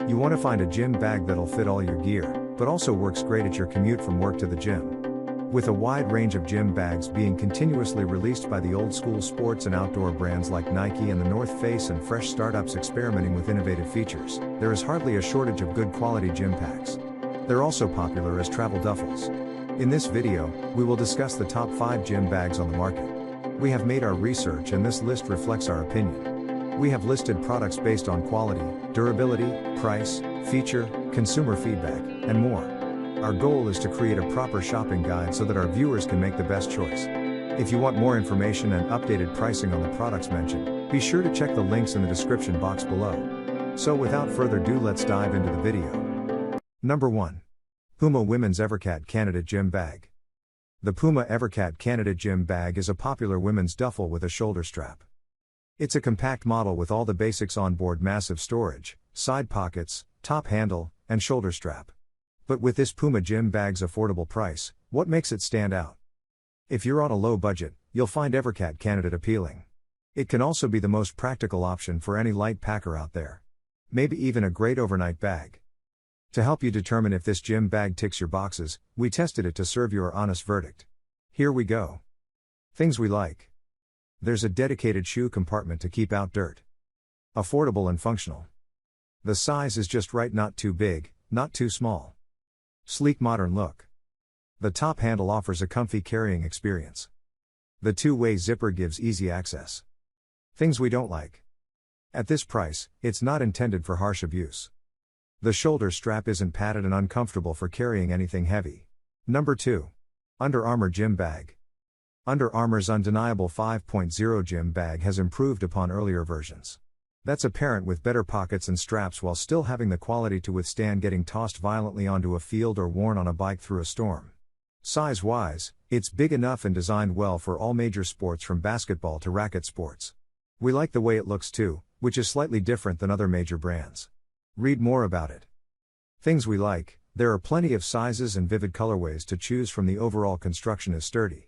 You want to find a gym bag that'll fit all your gear, but also works great at your commute from work to the gym. With a wide range of gym bags being continuously released by the old school sports and outdoor brands like Nike and the North Face and fresh startups experimenting with innovative features, there is hardly a shortage of good quality gym packs. They're also popular as travel duffels. In this video, we will discuss the top 5 gym bags on the market. We have made our research and this list reflects our opinion. We have listed products based on quality, durability, price, feature, consumer feedback, and more. Our goal is to create a proper shopping guide so that our viewers can make the best choice. If you want more information and updated pricing on the products mentioned, be sure to check the links in the description box below. So without further ado, let's dive into the video. Number 1. Puma Women's Evercat Candidate Gym Bag. The Puma Evercat Candidate Gym Bag is a popular women's duffel with a shoulder strap. It's a compact model with all the basics on board: massive storage, side pockets, top handle, and shoulder strap. But with this Puma gym bag's affordable price, what makes it stand out? If you're on a low budget, you'll find Evercat Candidate appealing. It can also be the most practical option for any light packer out there. Maybe even a great overnight bag. To help you determine if this gym bag ticks your boxes, we tested it to serve your honest verdict. Here we go. Things we like. There's a dedicated shoe compartment to keep out dirt. Affordable and functional. The size is just right, not too big, not too small. Sleek modern look. The top handle offers a comfy carrying experience. The two-way zipper gives easy access. Things we don't like. At this price, it's not intended for harsh abuse. The shoulder strap isn't padded and uncomfortable for carrying anything heavy. Number 2. Under Armour Gym Bag. Under Armour's undeniable 5.0 gym bag has improved upon earlier versions. That's apparent with better pockets and straps while still having the quality to withstand getting tossed violently onto a field or worn on a bike through a storm. Size-wise, it's big enough and designed well for all major sports from basketball to racket sports. We like the way it looks too, which is slightly different than other major brands. Read more about it. Things we like. There are plenty of sizes and vivid colorways to choose from. The overall construction is sturdy.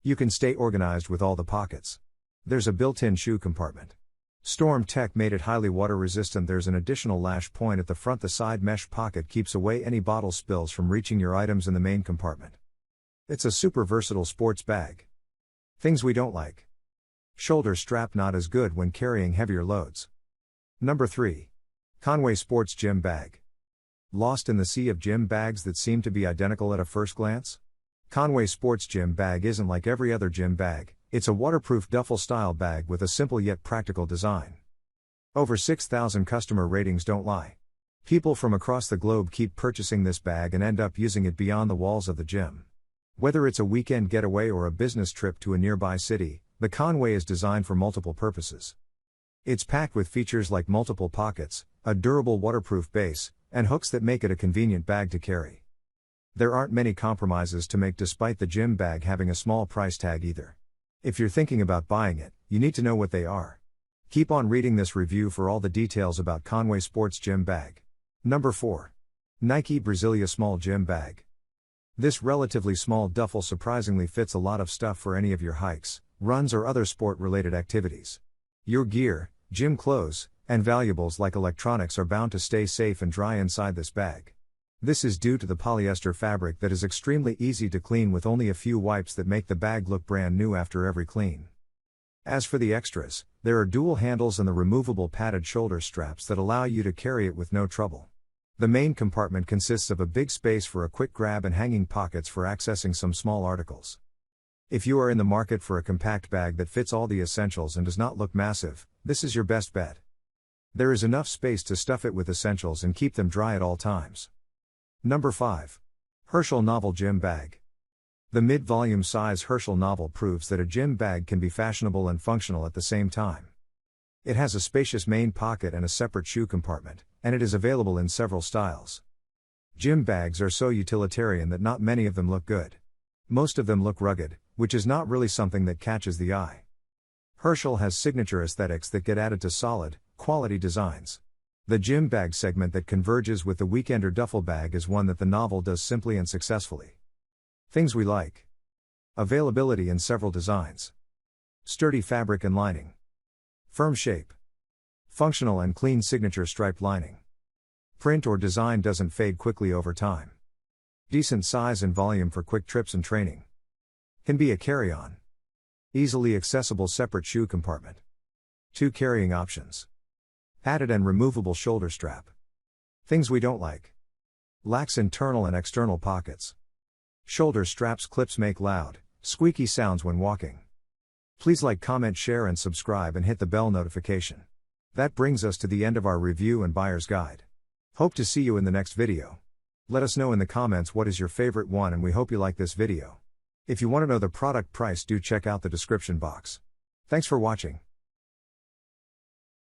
You can stay organized with all the pockets. There's a built-in shoe compartment. Storm Tech made it highly water resistant. There's an additional lash point at the front. The side mesh pocket keeps away any bottle spills from reaching your items in the main compartment. It's a super versatile sports bag. Things we don't like. Shoulder strap not as good when carrying heavier loads. Number 3. Conway Sports Gym Bag. Lost in the sea of gym bags that seem to be identical at a first glance? Conway Sports Gym Bag isn't like every other gym bag. It's a waterproof duffel-style bag with a simple yet practical design. Over 6,000 customer ratings don't lie. People from across the globe keep purchasing this bag and end up using it beyond the walls of the gym. Whether it's a weekend getaway or a business trip to a nearby city, the Conway is designed for multiple purposes. It's packed with features like multiple pockets, a durable waterproof base, and hooks that make it a convenient bag to carry. There aren't many compromises to make despite the gym bag having a small price tag either. If you're thinking about buying it, you need to know what they are. Keep on reading this review for all the details about Conway Sports Gym Bag. Number 4. Nike Brasilia Small Gym Bag. This relatively small duffel surprisingly fits a lot of stuff for any of your hikes, runs or other sport-related activities. Your gear, gym clothes, and valuables like electronics are bound to stay safe and dry inside this bag. This is due to the polyester fabric that is extremely easy to clean with only a few wipes that make the bag look brand new after every clean. As for the extras, there are dual handles and the removable padded shoulder straps that allow you to carry it with no trouble. The main compartment consists of a big space for a quick grab and hanging pockets for accessing some small articles. If you are in the market for a compact bag that fits all the essentials and does not look massive, this is your best bet. There is enough space to stuff it with essentials and keep them dry at all times. Number 5. Herschel Novel Gym Bag. The mid-volume size Herschel Novel proves that a gym bag can be fashionable and functional at the same time. It has a spacious main pocket and a separate shoe compartment, and it is available in several styles. Gym bags are so utilitarian that not many of them look good. Most of them look rugged, which is not really something that catches the eye. Herschel has signature aesthetics that get added to solid, quality designs. The gym bag segment that converges with the weekender duffel bag is one that the Novel does simply and successfully. Things we like. Availability in several designs. Sturdy fabric and lining. Firm shape. Functional and clean signature striped lining. Print or design doesn't fade quickly over time. Decent size and volume for quick trips and training. Can be a carry-on. Easily accessible separate shoe compartment. 2 carrying options. Added and removable shoulder strap. Things we don't like. Lacks internal and external pockets. Shoulder straps clips make loud, squeaky sounds when walking. Please like, comment, share and subscribe and hit the bell notification. That brings us to the end of our review and buyer's guide. Hope to see you in the next video. Let us know in the comments what is your favorite one, and we hope you like this video. If you want to know the product price, do check out the description box. Thanks for watching.